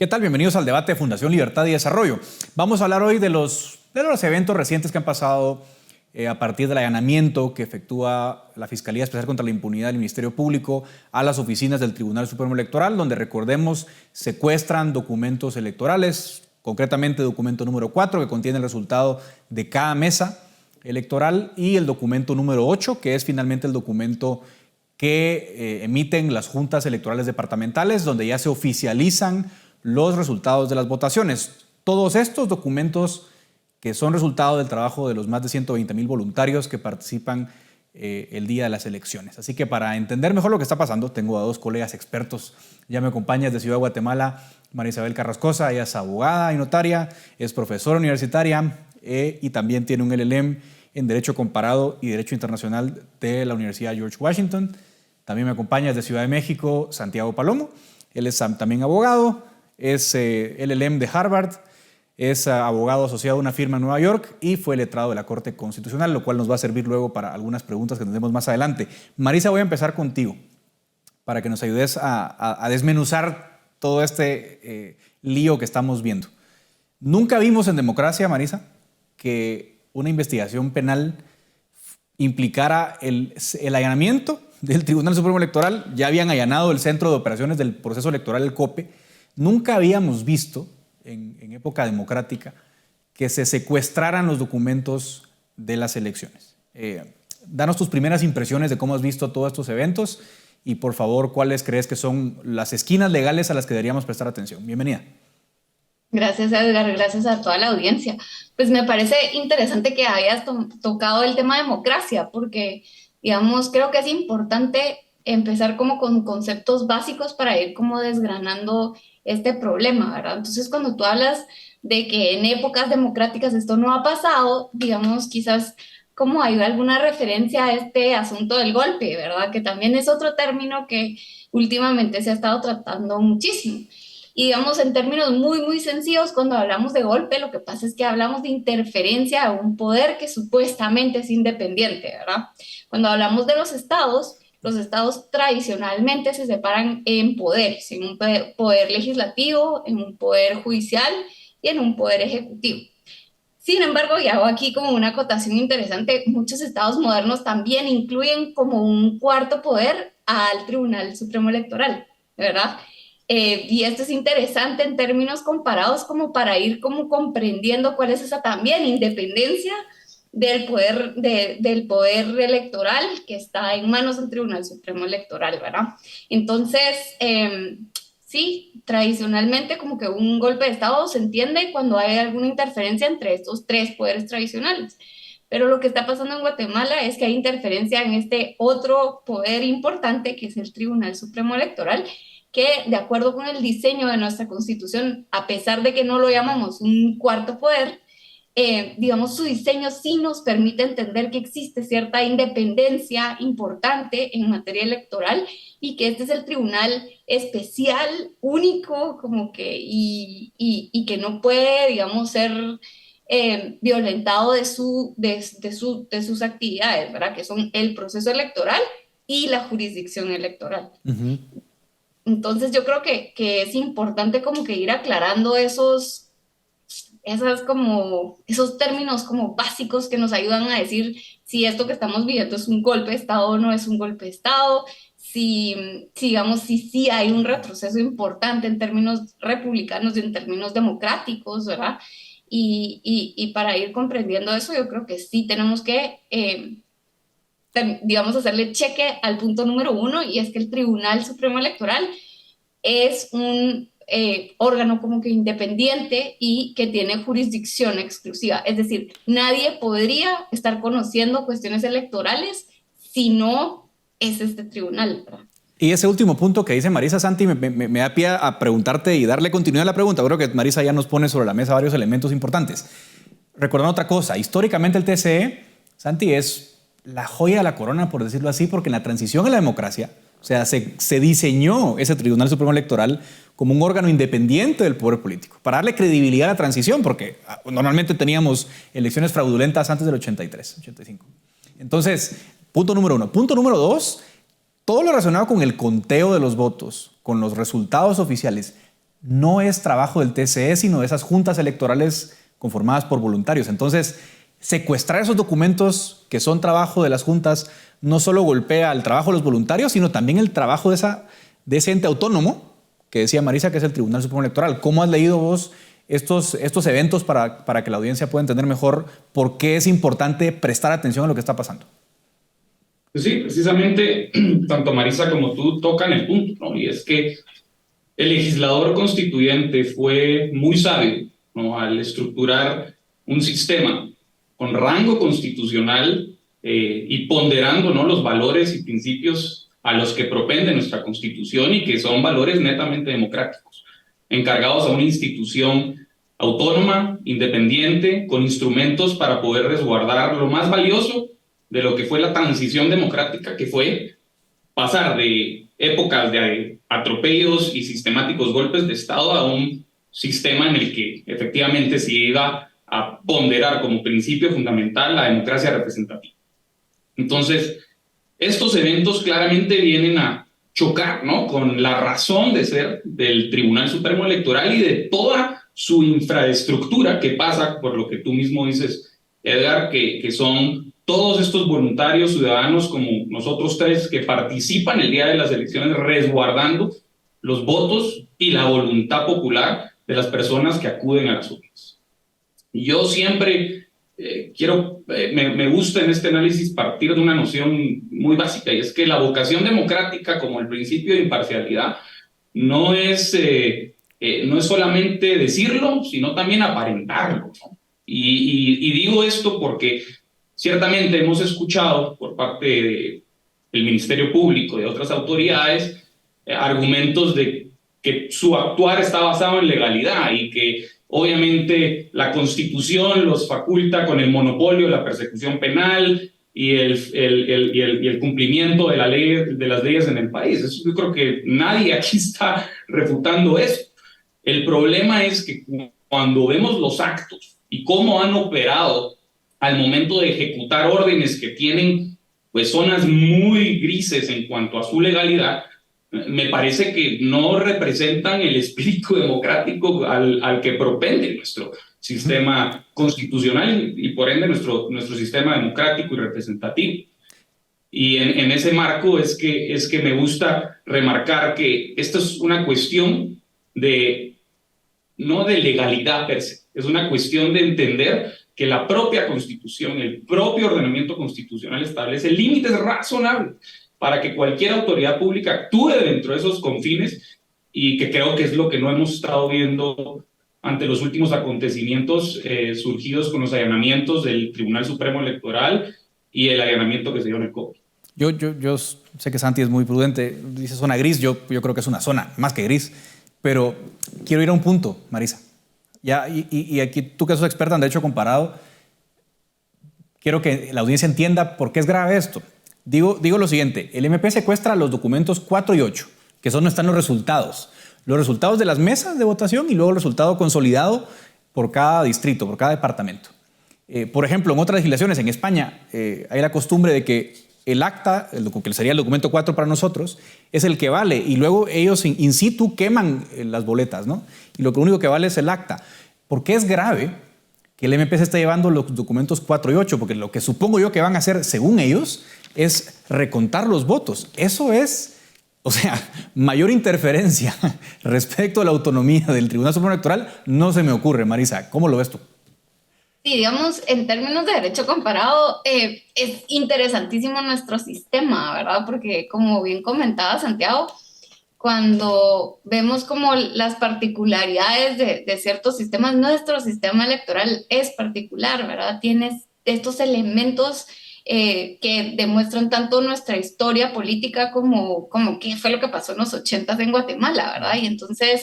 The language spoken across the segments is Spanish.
¿Qué tal? Bienvenidos al debate de Fundación Libertad y Desarrollo. Vamos a hablar hoy de los eventos recientes que han pasado a partir del allanamiento que efectúa la Fiscalía Especial contra la Impunidad del Ministerio Público a las oficinas del Tribunal Supremo Electoral, donde, recordemos, secuestran documentos electorales, concretamente documento número 4, que contiene el resultado de cada mesa electoral, y el documento número 8, que es finalmente el documento que emiten las juntas electorales departamentales, donde ya se oficializan los resultados de las votaciones. Todos estos documentos que son resultado del trabajo de los más de 120,000 voluntarios que participan el día de las elecciones. Así que para entender mejor lo que está pasando, tengo a dos colegas expertos. Ya me acompaña desde Ciudad de Guatemala María Isabel Carrascosa. Ella es abogada y notaria, es profesora universitaria y también tiene un LLM en Derecho Comparado y Derecho Internacional de la Universidad George Washington. También me acompaña desde Ciudad de México Santiago Palomo. Él es también abogado, es LLM de Harvard, es abogado asociado a una firma en Nueva York y fue letrado de la Corte Constitucional, lo cual nos va a servir luego para algunas preguntas que tendremos más adelante. Marisa, voy a empezar contigo para que nos ayudes a desmenuzar todo este lío que estamos viendo. Nunca vimos en democracia, Marisa, que una investigación penal implicara el allanamiento del Tribunal Supremo Electoral. Ya habían allanado el Centro de Operaciones del Proceso Electoral, el COPE. Nunca habíamos visto en época democrática que se secuestraran los documentos de las elecciones. Danos tus primeras impresiones de cómo has visto todos estos eventos y, por favor, cuáles crees que son las esquinas legales a las que deberíamos prestar atención. Bienvenida. Gracias, Edgar, gracias a toda la audiencia. Pues me parece interesante que hayas tocado el tema democracia, porque, digamos, creo que es importante empezar como con conceptos básicos para ir como desgranando este problema, ¿verdad? Entonces, cuando tú hablas de que en épocas democráticas esto no ha pasado, digamos, quizás como hay alguna referencia a este asunto del golpe, ¿verdad? Que también es otro término que últimamente se ha estado tratando muchísimo. Y digamos, en términos muy, muy sencillos, cuando hablamos de golpe, lo que pasa es que hablamos de interferencia a un poder que supuestamente es independiente, ¿verdad? Cuando hablamos de los estados tradicionalmente se separan en poderes, en un poder legislativo, en un poder judicial y en un poder ejecutivo. Sin embargo, y hago aquí como una acotación interesante, muchos estados modernos también incluyen como un cuarto poder al Tribunal Supremo Electoral, ¿verdad? Y esto es interesante en términos comparados como para ir como comprendiendo cuál es esa también independencia del poder electoral que está en manos del Tribunal Supremo Electoral, ¿verdad? Entonces, sí, tradicionalmente como que un golpe de Estado se entiende cuando hay alguna interferencia entre estos tres poderes tradicionales. Pero lo que está pasando en Guatemala es que hay interferencia en este otro poder importante que es el Tribunal Supremo Electoral, que de acuerdo con el diseño de nuestra Constitución, a pesar de que no lo llamamos un cuarto poder, digamos, su diseño sí nos permite entender que existe cierta independencia importante en materia electoral y que este es el tribunal especial, único, como que, y que no puede, digamos, ser violentado de sus actividades, ¿verdad? Que son el proceso electoral y la jurisdicción electoral. Uh-huh. Entonces yo creo que es importante como que ir aclarando esos términos como básicos que nos ayudan a decir si esto que estamos viviendo es un golpe de Estado o no es un golpe de Estado, digamos, si sí hay un retroceso importante en términos republicanos y en términos democráticos, ¿verdad? Y para ir comprendiendo eso, yo creo que sí tenemos que, digamos, hacerle cheque al punto número 1, y es que el Tribunal Supremo Electoral es un órgano como que independiente y que tiene jurisdicción exclusiva. Es decir, nadie podría estar conociendo cuestiones electorales si no es este tribunal, ¿verdad? Y ese último punto que dice Marisa, Santi, me da pie a preguntarte y darle continuidad a la pregunta. Creo que Marisa ya nos pone sobre la mesa varios elementos importantes. Recordando otra cosa, históricamente el TSE, Santi, es la joya de la corona, por decirlo así, porque en la transición a la democracia, o sea, se diseñó ese Tribunal Supremo Electoral como un órgano independiente del poder político, para darle credibilidad a la transición, porque normalmente teníamos elecciones fraudulentas antes del 83, 85. Entonces, punto número 1. Punto número 2, todo lo relacionado con el conteo de los votos, con los resultados oficiales, no es trabajo del TCE, sino de esas juntas electorales conformadas por voluntarios. Entonces, secuestrar esos documentos que son trabajo de las juntas no solo golpea el trabajo de los voluntarios, sino también el trabajo de ese ente autónomo que decía Marisa, que es el Tribunal Supremo Electoral. ¿Cómo has leído vos estos eventos para que la audiencia pueda entender mejor por qué es importante prestar atención a lo que está pasando? Pues sí, precisamente tanto Marisa como tú tocan el punto, ¿no? Y es que el legislador constituyente fue muy sabio, ¿no? Al estructurar un sistema con rango constitucional y ponderando, ¿no?, los valores y principios a los que propende nuestra Constitución y que son valores netamente democráticos, encargados a una institución autónoma, independiente, con instrumentos para poder resguardar lo más valioso de lo que fue la transición democrática, que fue pasar de épocas de atropellos y sistemáticos golpes de Estado a un sistema en el que efectivamente se iba a ponderar como principio fundamental la democracia representativa. Entonces, estos eventos claramente vienen a chocar, ¿no?, con la razón de ser del Tribunal Supremo Electoral y de toda su infraestructura, que pasa por lo que tú mismo dices, Edgar, que son todos estos voluntarios ciudadanos como nosotros tres que participan el día de las elecciones resguardando los votos y la voluntad popular de las personas que acuden a las urnas. Y yo siempre me gusta en este análisis partir de una noción muy básica, y es que la vocación democrática, como el principio de imparcialidad, no es solamente decirlo, sino también aparentarlo, ¿no? Y digo esto porque ciertamente hemos escuchado por parte del Ministerio Público y de otras autoridades argumentos de que su actuar está basado en legalidad y que obviamente la Constitución los faculta con el monopolio de la persecución penal y el cumplimiento de las leyes en el país. Eso, yo creo que nadie aquí está refutando eso. El problema es que cuando vemos los actos y cómo han operado al momento de ejecutar órdenes que tienen pues zonas muy grises en cuanto a su legalidad, me parece que no representan el espíritu democrático al que propende nuestro sistema constitucional y por ende nuestro sistema democrático y representativo. Y en ese marco es que me gusta remarcar que esto es una cuestión no de legalidad per se, es una cuestión de entender que la propia Constitución, el propio ordenamiento constitucional establece límites razonables para que cualquier autoridad pública actúe dentro de esos confines, y que creo que es lo que no hemos estado viendo ante los últimos acontecimientos surgidos con los allanamientos del Tribunal Supremo Electoral y el allanamiento que se dio en el COVID. Yo sé que Santi es muy prudente, dice zona gris, yo creo que es una zona más que gris, pero quiero ir a un punto, Marisa. Y aquí tú que sos experta en derecho comparado, quiero que la audiencia entienda por qué es grave esto. Digo lo siguiente, el MP secuestra los documentos 4 y 8, que son donde están los resultados de las mesas de votación y luego el resultado consolidado por cada distrito, por cada departamento. Por ejemplo, en otras legislaciones, en España, hay la costumbre de que el acta, que sería el documento 4 para nosotros, es el que vale, y luego ellos in situ queman las boletas, ¿no? Y lo único que vale es el acta. ¿Por qué es grave que el MP se esté llevando los documentos 4 y 8? Porque lo que supongo yo que van a hacer, según ellos, es recontar los votos. Eso es, o sea, mayor interferencia respecto a la autonomía del Tribunal Supremo Electoral no se me ocurre. Marisa, ¿cómo lo ves tú? Sí, digamos, en términos de derecho comparado, es interesantísimo nuestro sistema, ¿verdad? Porque como bien comentaba Santiago, cuando vemos como las particularidades de ciertos sistemas, nuestro sistema electoral es particular, ¿verdad? Tiene estos elementos que demuestran tanto nuestra historia política como qué fue lo que pasó en los 80s en Guatemala, ¿verdad? Y entonces,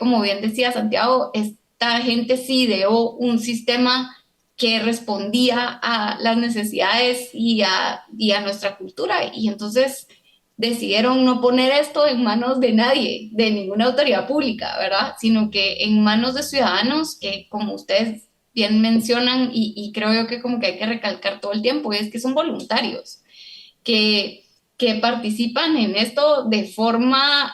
como bien decía Santiago, esta gente sí ideó un sistema que respondía a las necesidades y a nuestra cultura, y entonces decidieron no poner esto en manos de nadie, de ninguna autoridad pública, ¿verdad? Sino que en manos de ciudadanos que, como ustedes bien mencionan, y creo yo que como que hay que recalcar todo el tiempo, es que son voluntarios, que participan en esto de forma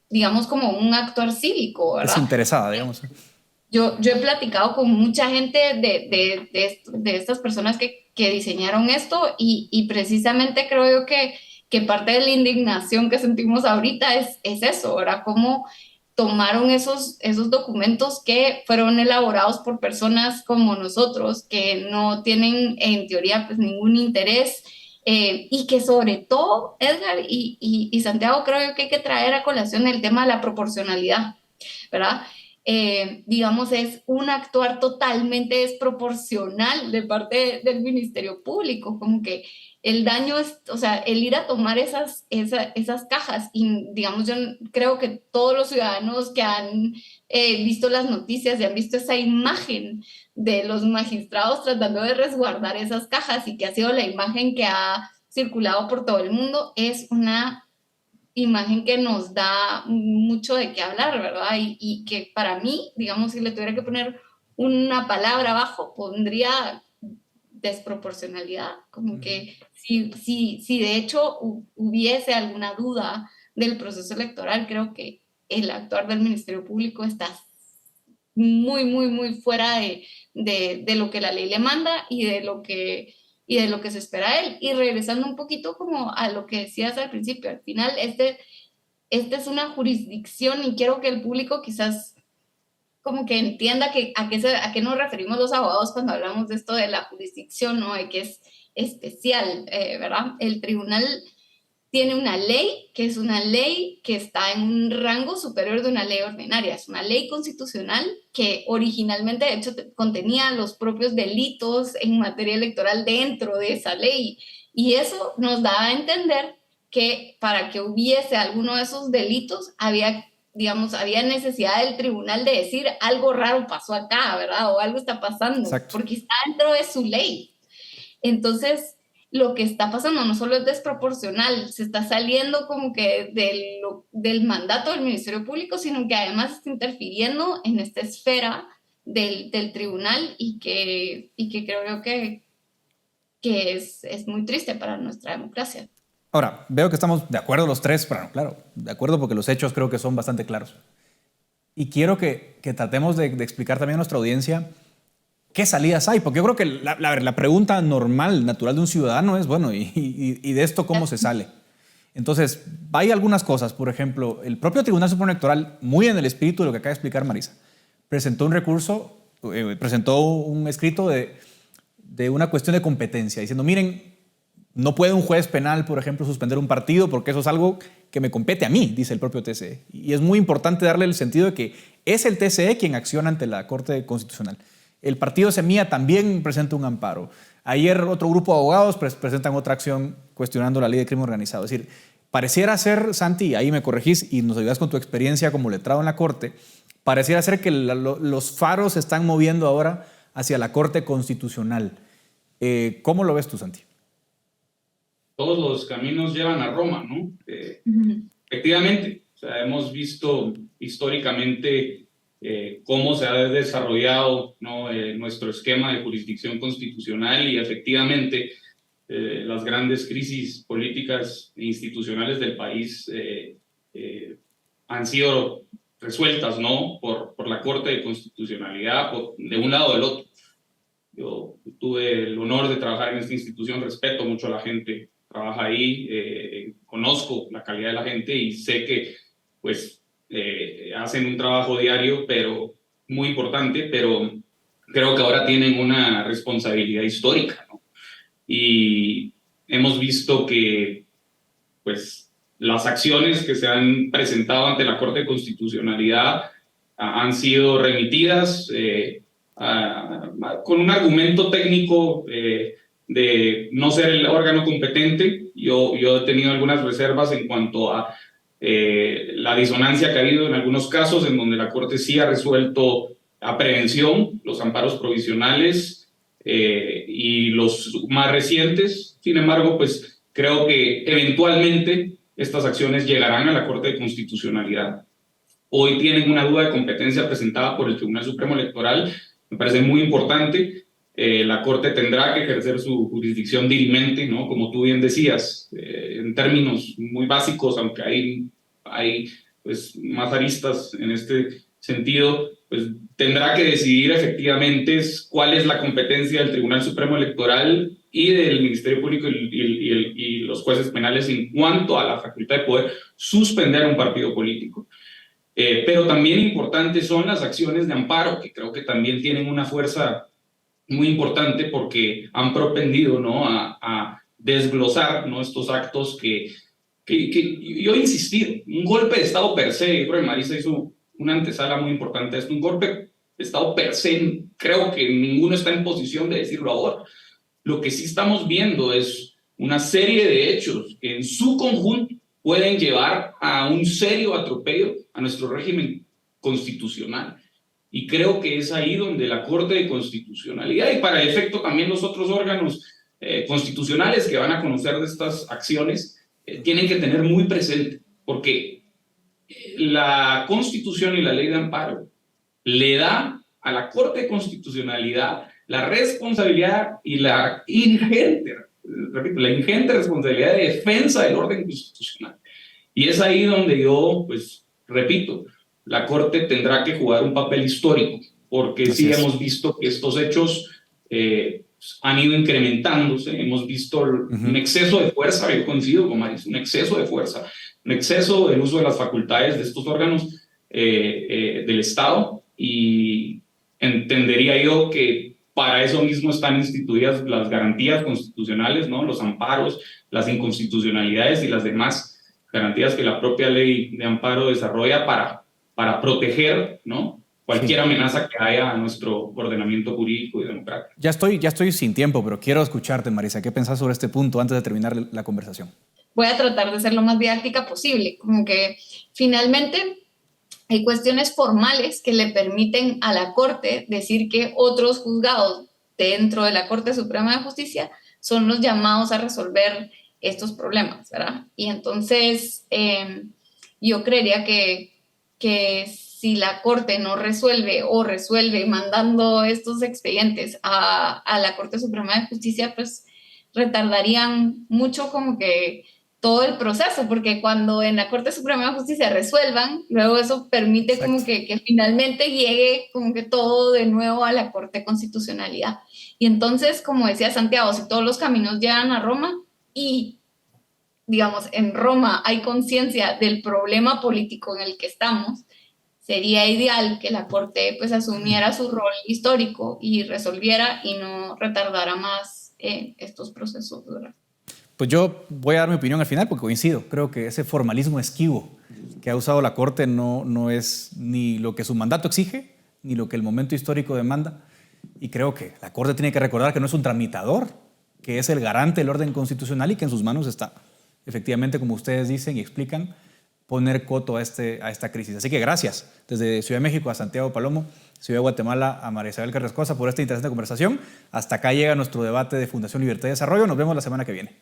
digamos, como un actuar cívico, ¿verdad? Desinteresada, digamos. Yo he platicado con mucha gente de estas personas que diseñaron esto y precisamente creo yo que parte de la indignación que sentimos ahorita es eso, ¿verdad? Cómo tomaron esos documentos que fueron elaborados por personas como nosotros, que no tienen en teoría pues ningún interés y que sobre todo, Edgar y Santiago, creo yo que hay que traer a colación el tema de la proporcionalidad, ¿verdad? Digamos, es un actuar totalmente desproporcional de parte del Ministerio Público, como que el daño es, o sea, el ir a tomar esas cajas, y digamos, yo creo que todos los ciudadanos que han visto las noticias y han visto esa imagen de los magistrados tratando de resguardar esas cajas y que ha sido la imagen que ha circulado por todo el mundo, es una imagen que nos da mucho de qué hablar, ¿verdad? Y que para mí, digamos, si le tuviera que poner una palabra abajo, pondría desproporcionalidad, como que si de hecho hubiese alguna duda del proceso electoral, creo que el actuar del Ministerio Público está muy, muy, muy fuera de lo que la ley le manda y de lo que se espera de él. Y regresando un poquito como a lo que decías al principio, al final esta es una jurisdicción y quiero que el público quizás como que entienda a qué nos referimos los abogados cuando hablamos de esto de la jurisdicción, ¿no? De que es especial, ¿verdad? El tribunal tiene una ley que es una ley que está en un rango superior de una ley ordinaria. Es una ley constitucional que originalmente, de hecho, contenía los propios delitos en materia electoral dentro de esa ley. Y eso nos da a entender que para que hubiese alguno de esos delitos había, digamos, había necesidad del tribunal de decir algo raro pasó acá, ¿verdad? O algo está pasando, Exacto. porque está dentro de su ley. Entonces, lo que está pasando no solo es desproporcional, se está saliendo como que del mandato del Ministerio Público, sino que además está interfiriendo en esta esfera del tribunal y que creo yo que es muy triste para nuestra democracia. Ahora, veo que estamos de acuerdo los tres, pero claro, de acuerdo porque los hechos creo que son bastante claros. Y quiero que tratemos de explicar también a nuestra audiencia qué salidas hay, porque yo creo que la pregunta normal, natural de un ciudadano es, bueno, ¿y de esto cómo se sale? Entonces, hay algunas cosas, por ejemplo, el propio Tribunal Supremo Electoral, muy en el espíritu de lo que acaba de explicar Marisa, presentó un recurso, presentó un escrito de una cuestión de competencia, diciendo, miren, no puede un juez penal, por ejemplo, suspender un partido porque eso es algo que me compete a mí, dice el propio TCE. Y es muy importante darle el sentido de que es el TCE quien acciona ante la Corte Constitucional. El partido Semilla también presenta un amparo. Ayer otro grupo de abogados presentan otra acción cuestionando la ley de crimen organizado. Es decir, pareciera ser, Santi, ahí me corregís y nos ayudas con tu experiencia como letrado en la Corte, pareciera ser que los faros se están moviendo ahora hacia la Corte Constitucional. ¿Cómo lo ves tú, Santi? Todos los caminos llevan a Roma, ¿no? Efectivamente, o sea, hemos visto históricamente cómo se ha desarrollado, ¿no? Nuestro esquema de jurisdicción constitucional y efectivamente las grandes crisis políticas e institucionales del país han sido resueltas, ¿no? por la Corte de Constitucionalidad, de un lado o del otro. Yo tuve el honor de trabajar en esta institución, respeto mucho a la gente trabaja ahí, conozco la calidad de la gente y sé que pues hacen un trabajo diario, pero muy importante, pero creo que ahora tienen una responsabilidad histórica, ¿no? Y hemos visto que pues las acciones que se han presentado ante la Corte de Constitucionalidad han sido remitidas con un argumento técnico de no ser el órgano competente. Yo he tenido algunas reservas en cuanto a la disonancia que ha habido en algunos casos en donde la Corte sí ha resuelto a prevención los amparos provisionales y los más recientes. Sin embargo, pues creo que eventualmente estas acciones llegarán a la Corte de Constitucionalidad. Hoy tienen una duda de competencia presentada por el Tribunal Supremo Electoral. Me parece muy importante. La Corte tendrá que ejercer su jurisdicción dirimente, ¿no? Como tú bien decías, en términos muy básicos, aunque hay pues, más aristas en este sentido, pues tendrá que decidir efectivamente cuál es la competencia del Tribunal Supremo Electoral y del Ministerio Público y los jueces penales en cuanto a la facultad de poder suspender un partido político. Pero también importantes son las acciones de amparo, que creo que también tienen una fuerza muy importante porque han propendido, ¿no?, a desglosar, ¿no?, estos actos que yo he insistido, un golpe de Estado per se, yo creo que Marisa hizo una antesala muy importante a esto, un golpe de Estado per se, creo que ninguno está en posición de decirlo ahora. Lo que sí estamos viendo es una serie de hechos que en su conjunto pueden llevar a un serio atropello a nuestro régimen constitucional. Y creo que es ahí donde la Corte de Constitucionalidad y para efecto también los otros órganos constitucionales que van a conocer de estas acciones tienen que tener muy presente, porque la Constitución y la Ley de Amparo le da a la Corte de Constitucionalidad la responsabilidad y la ingente responsabilidad de defensa del orden constitucional. Y es ahí donde yo, pues, repito, la Corte tendrá que jugar un papel histórico, porque sí hemos visto que estos hechos han ido incrementándose, hemos visto un exceso de fuerza, yo coincido con Marisa, un exceso de fuerza, un exceso del uso de las facultades de estos órganos del Estado, y entendería yo que para eso mismo están instituidas las garantías constitucionales, ¿no?, los amparos, las inconstitucionalidades y las demás garantías que la propia ley de amparo desarrolla para proteger, ¿no?, cualquier amenaza que haya a nuestro ordenamiento jurídico y democrático. Ya estoy sin tiempo, pero quiero escucharte, Marisa. ¿Qué pensás sobre este punto antes de terminar la conversación? Voy a tratar de ser lo más didáctica posible, como que finalmente hay cuestiones formales que le permiten a la Corte decir que otros juzgados dentro de la Corte Suprema de Justicia son los llamados a resolver estos problemas, ¿verdad? Y entonces yo creería que si la Corte no resuelve o resuelve mandando estos expedientes a la Corte Suprema de Justicia, pues retardarían mucho como que todo el proceso, porque cuando en la Corte Suprema de Justicia resuelvan, luego eso permite Exacto. Como que finalmente llegue como que todo de nuevo a la Corte de Constitucionalidad. Y entonces, como decía Santiago, si todos los caminos llegan a Roma y, digamos, en Roma hay conciencia del problema político en el que estamos, sería ideal que la Corte pues asumiera su rol histórico y resolviera y no retardara más estos procesos, ¿verdad? Pues yo voy a dar mi opinión al final porque coincido. Creo que ese formalismo esquivo que ha usado la Corte no es ni lo que su mandato exige, ni lo que el momento histórico demanda. Y creo que la Corte tiene que recordar que no es un tramitador, que es el garante del orden constitucional y que en sus manos está, efectivamente, como ustedes dicen y explican, poner coto a esta crisis. Así que gracias desde Ciudad de México a Santiago Palomo, Ciudad de Guatemala a María Isabel Carrascosa por esta interesante conversación. Hasta acá llega nuestro debate de Fundación Libertad y Desarrollo. Nos vemos la semana que viene.